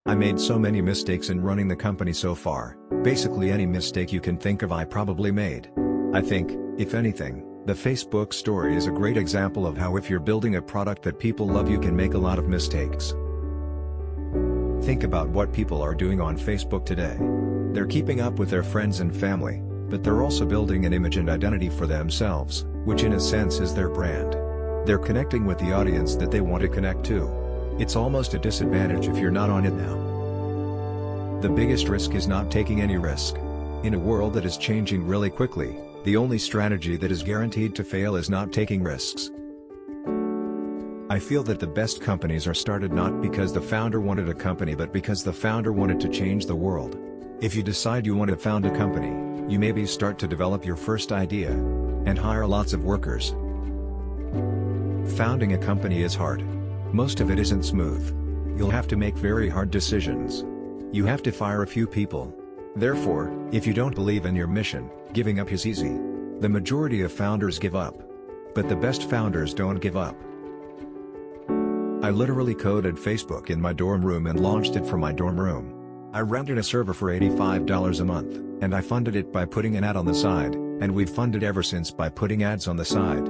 I made so many mistakes in running the company so far. Basically any mistake you can think of I probably made. I think, if anything, the Facebook story is a great example of how if you're building a product that people love you can make a lot of mistakes. Think about what people are doing on Facebook today. They're keeping up with their friends and family, but they're also building an image and identity for themselves, which in a sense is their brand. They're connecting with the audience that they want to connect to. It's almost a disadvantage if you're not on it now. The biggest risk is not taking any risk. In a world that is changing really quickly, the only strategy that is guaranteed to fail is not taking risks. I feel that the best companies are started not because the founder wanted a company but because the founder wanted to change the world. If you decide you want to found a company, you maybe start to develop your first idea and hire lots of workers. Founding a company is hard. Most of it isn't smooth. You'll have to make very hard decisions. You have to fire a few people. Therefore, if you don't believe in your mission, giving up is easy. The majority of founders give up. But the best founders don't give up. I literally coded Facebook in my dorm room and launched it from my dorm room. I rented a server for $85 a month, and I funded it by putting an ad on the side, and we've funded ever since by putting ads on the side.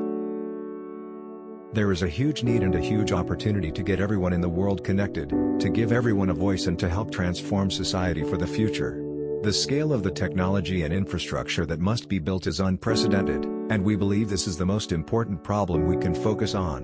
There is a huge need and a huge opportunity to get everyone in the world connected, to give everyone a voice and to help transform society for the future. The scale of the technology and infrastructure that must be built is unprecedented, and we believe this is the most important problem we can focus on.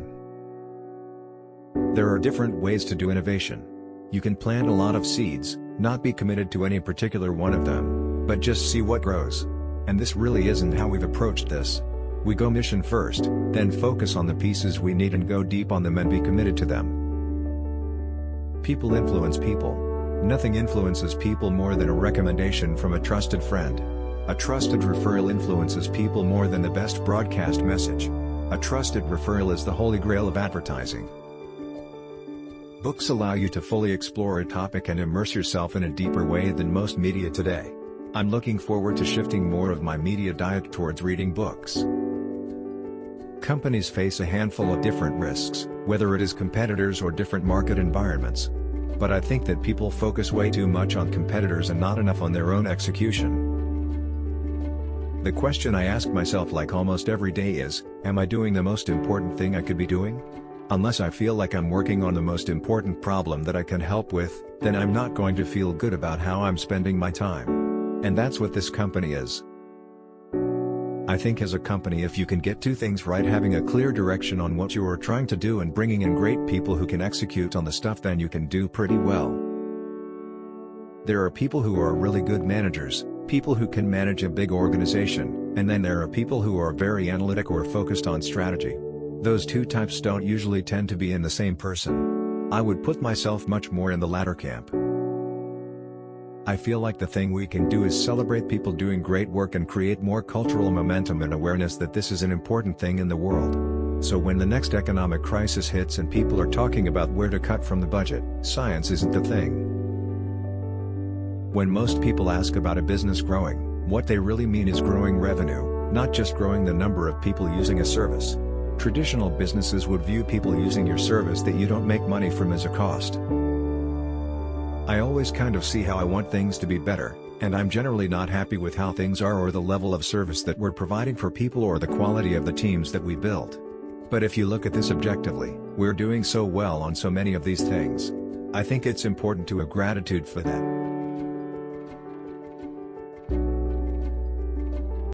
There are different ways to do innovation. You can plant a lot of seeds, not be committed to any particular one of them, but just see what grows. And this really isn't how we've approached this. We go mission first, then focus on the pieces we need and go deep on them and be committed to them. People influence people. Nothing influences people more than a recommendation from a trusted friend. A trusted referral influences people more than the best broadcast message. A trusted referral is the holy grail of advertising. Books allow you to fully explore a topic and immerse yourself in a deeper way than most media today. I'm looking forward to shifting more of my media diet towards reading books. Companies face a handful of different risks, whether it is competitors or different market environments. But I think that people focus way too much on competitors and not enough on their own execution. The question I ask myself like almost every day is, am I doing the most important thing I could be doing? Unless I feel like I'm working on the most important problem that I can help with, then I'm not going to feel good about how I'm spending my time. And that's what this company is. I think as a company if you can get two things right, having a clear direction on what you are trying to do and bringing in great people who can execute on the stuff, then you can do pretty well. There are people who are really good managers, people who can manage a big organization, and then there are people who are very analytic or focused on strategy. Those two types don't usually tend to be in the same person. I would put myself much more in the latter camp. I feel like the thing we can do is celebrate people doing great work and create more cultural momentum and awareness that this is an important thing in the world. So when the next economic crisis hits and people are talking about where to cut from the budget, science isn't the thing. When most people ask about a business growing, what they really mean is growing revenue, not just growing the number of people using a service. Traditional businesses would view people using your service that you don't make money from as a cost. I always kind of see how I want things to be better, and I'm generally not happy with how things are or the level of service that we're providing for people or the quality of the teams that we build. But if you look at this objectively, we're doing so well on so many of these things. I think it's important to have gratitude for that.